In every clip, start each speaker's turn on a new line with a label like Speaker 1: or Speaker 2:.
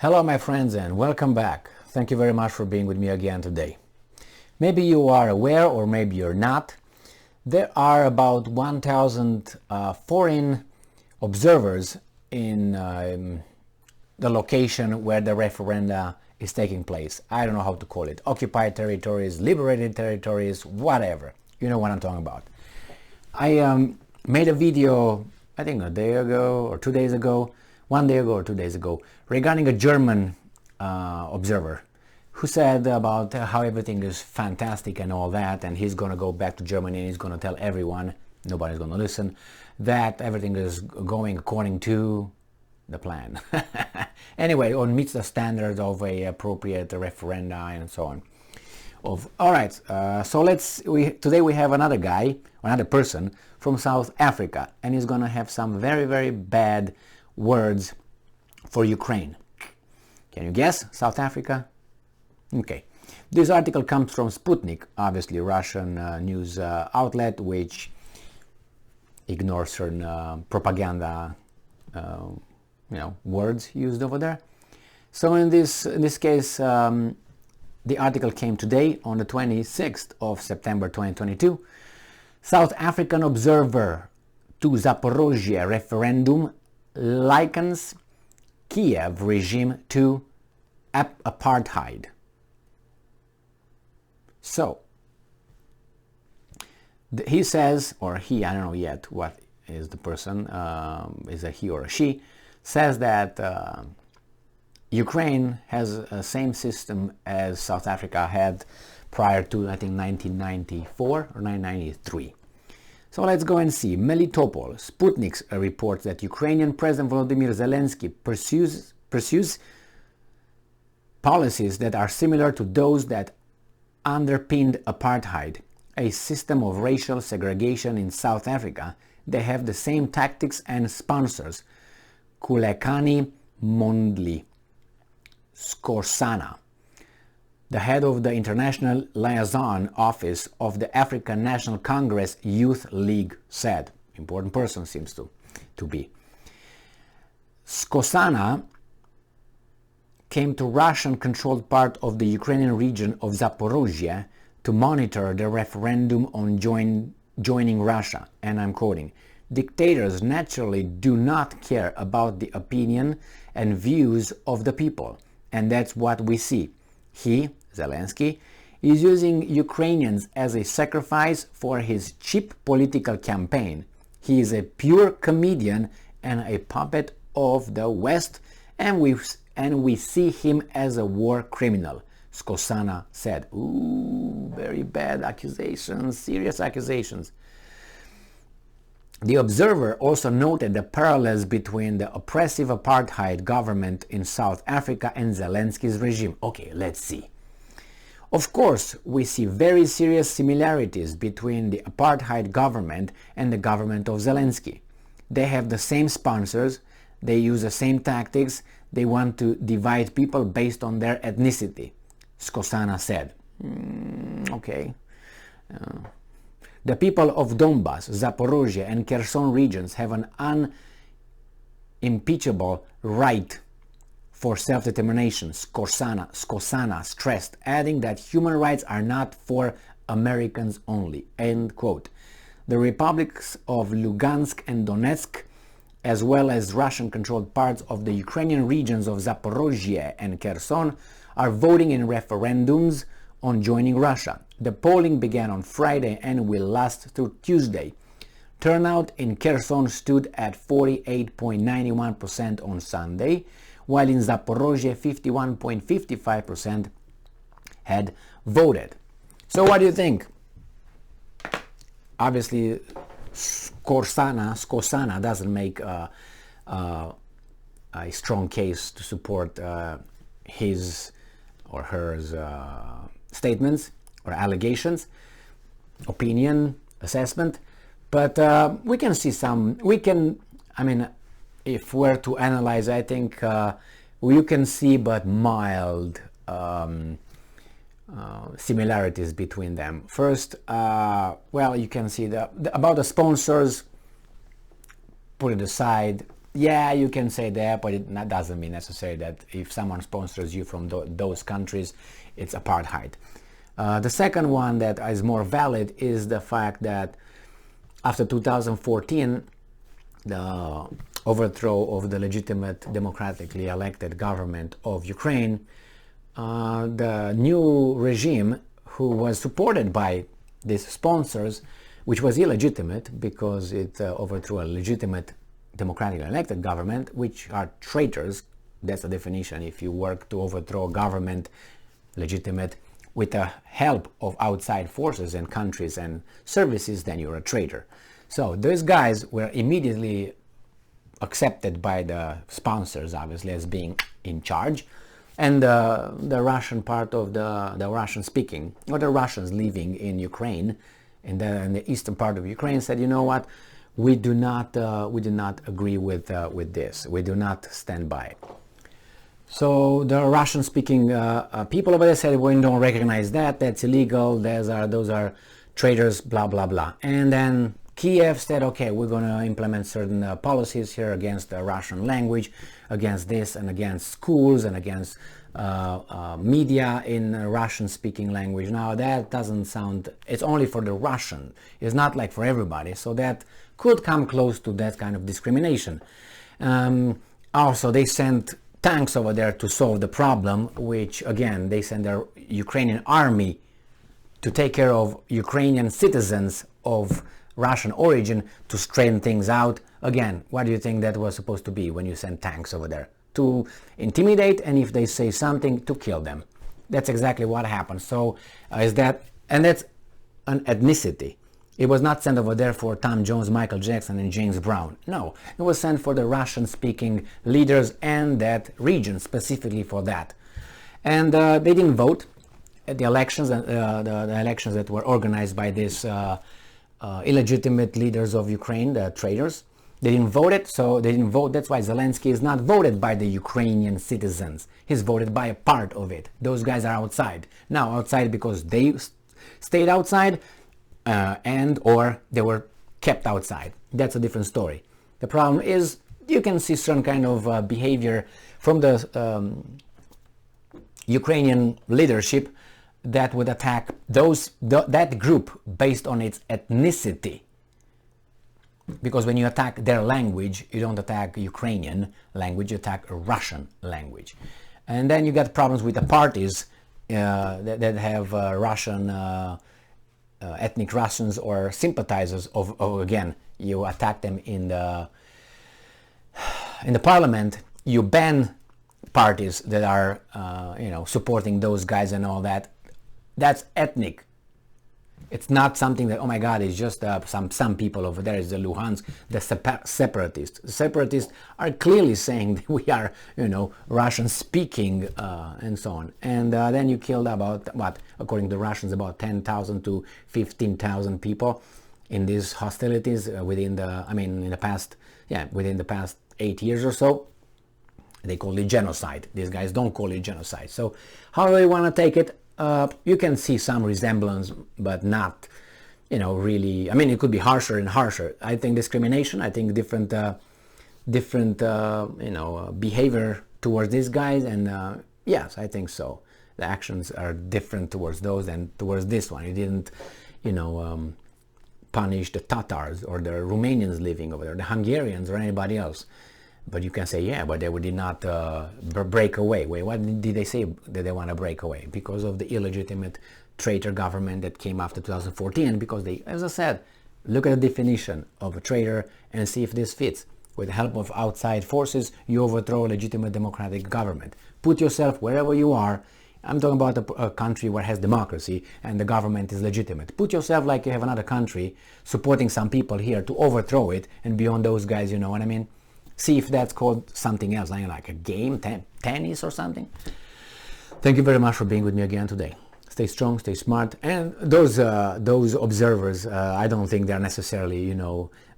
Speaker 1: Hello my friends and welcome back. Thank you very much for being with me again today. Maybe you are aware or maybe you're not. There are about 1,000 foreign observers in the location where the referenda is taking place. I don't know how to call it. Occupied territories, liberated territories, whatever. You know what I'm talking about. I made a video, I think a day ago or 2 days ago, 1 day ago or 2 days ago, regarding a German observer who said about how everything is fantastic and all that, and he's going to go back to Germany and he's going to tell everyone, nobody's going to listen, that everything is going according to the plan. Anyway, or meets the standards of a appropriate referenda and so on. All right, so today we have another guy, another person from South Africa, and he's going to have some very, very bad words for Ukraine. Can you guess? South Africa? Okay. This article comes from Sputnik, obviously Russian news outlet, which ignores certain propaganda words used over there. So in this case, the article came today on the 26th of September 2022. South African observer to Zaporozhye referendum likens Kiev regime to apartheid. So he says, or he, I don't know yet what is the person, is a he or a she, says that Ukraine has the same system as South Africa had prior to, I think, 1994 or 1993. So let's go and see. Melitopol, Sputnik reports that Ukrainian President Volodymyr Zelensky pursues policies that are similar to those that underpinned apartheid, a system of racial segregation in South Africa. They have the same tactics and sponsors. Kulekani Mondli Skorsana, the head of the International Liaison Office of the African National Congress Youth League, said. Important person seems to be. Skorsana came to Russian-controlled part of the Ukrainian region of Zaporozhye to monitor the referendum on joining Russia, and I'm quoting, "Dictators naturally do not care about the opinion and views of the people, and that's what we see. He, Zelensky, is using Ukrainians as a sacrifice for his cheap political campaign. He is a pure comedian and a puppet of the West, and we see him as a war criminal," Skorsana said. Ooh, very bad accusations, serious accusations. The observer also noted the parallels between the oppressive apartheid government in South Africa and Zelensky's regime. Okay, let's see. Of course, we see very serious similarities between the apartheid government and the government of Zelensky. They have the same sponsors, they use the same tactics, they want to divide people based on their ethnicity, Skorsana said. Okay. The people of Donbas, Zaporozhye and Kherson regions have an unimpeachable right for self-determination, Skorsana stressed, adding that human rights are not for Americans only, end quote. The republics of Lugansk and Donetsk, as well as Russian-controlled parts of the Ukrainian regions of Zaporozhye and Kherson, are voting in referendums on joining Russia. The polling began on Friday and will last through Tuesday. Turnout in Kherson stood at 48.91% on Sunday, while in Zaporozhye 51.55% had voted. So what do you think? Obviously, Skorsana doesn't make a strong case to support his or her statements or allegations, opinion, assessment, but we can see if we're to analyze, I think you can see but mild similarities between them. First, you can see about the sponsors, put it aside, Yeah, you can say that, but that doesn't mean necessarily that if someone sponsors you from those countries, it's apartheid. The second one that is more valid is the fact that after 2014, the overthrow of the legitimate democratically elected government of Ukraine, the new regime, who was supported by these sponsors, which was illegitimate because it overthrew a legitimate democratically elected government, which are traitors. That's the definition. If you work to overthrow a government legitimate with the help of outside forces and countries and services, then you're a traitor. So those guys were immediately accepted by the sponsors, obviously, as being in charge. And the Russian part of the Russian speaking, or the Russians living in Ukraine, in the eastern part of Ukraine, said, you know what, we do not agree with this. We do not stand by it. So the Russian-speaking people over there said, we don't recognize that. That's illegal. Those are traitors. Blah blah blah. And then Kiev said, okay, we're going to implement certain policies here against the Russian language, against this, and against schools, and against media in Russian-speaking language. Now that doesn't sound. It's only for the Russian. It's not like for everybody. So that could come close to that kind of discrimination. Also, they sent tanks over there to solve the problem, which again, they sent their Ukrainian army to take care of Ukrainian citizens of Russian origin to straighten things out. Again, what do you think that was supposed to be when you send tanks over there? To intimidate, and if they say something, to kill them. That's exactly what happened. So and that's an ethnicity. It was not sent over there for Tom Jones, Michael Jackson, and James Brown. No, it was sent for the Russian-speaking leaders and that region, specifically for that. And they didn't vote at the elections, the elections that were organized by these illegitimate leaders of Ukraine, the traitors. They didn't vote it, so they didn't vote. That's why Zelensky is not voted by the Ukrainian citizens. He's voted by a part of it. Those guys are outside. Now, outside because they stayed outside, and or they were kept outside. That's a different story. The problem is you can see some kind of behavior from the Ukrainian leadership that would attack that group based on its ethnicity. Because when you attack their language, you don't attack Ukrainian language, you attack Russian language. And then you get problems with the parties that have Russian ethnic Russians or sympathizers of again, you attack them in the parliament, you ban parties that are supporting those guys and all that. That's ethnic. It's not something that, oh my God, it's just some people over there. It's the Luhansk, the separatists. The separatists are clearly saying that we are, Russian speaking and so on. And then you killed about, what, according to the Russians, about 10,000 to 15,000 people in these hostilities within the past 8 years or so. They call it genocide. These guys don't call it genocide. So how do they want to take it? You can see some resemblance, but not, really. I mean, it could be harsher and harsher. I think discrimination. I think different, behavior towards these guys. And yes, I think so. The actions are different towards those than towards this one. You didn't, punish the Tatars or the Romanians living over there, the Hungarians or anybody else. But you can say, yeah, but they did not break away. Wait, what did they say that they want to break away? Because of the illegitimate traitor government that came after 2014, because they, as I said, look at the definition of a traitor and see if this fits. With the help of outside forces, you overthrow a legitimate democratic government. Put yourself wherever you are. I'm talking about a country where it has democracy and the government is legitimate. Put yourself like you have another country supporting some people here to overthrow it, and beyond those guys, you know what I mean? See if that's called something else, like a game, tennis or something. Thank you very much for being with me again today. Stay strong, stay smart. And those observers, I don't think they're necessarily,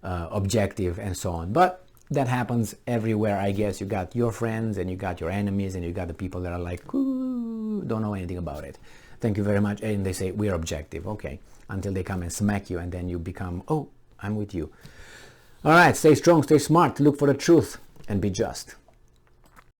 Speaker 1: objective and so on. But that happens everywhere, I guess. You got your friends and you got your enemies and you got the people that are like, ooh, don't know anything about it. Thank you very much. And they say, we're objective. Okay. Until they come and smack you and then you become, oh, I'm with you. All right, stay strong, stay smart, look for the truth. and be just.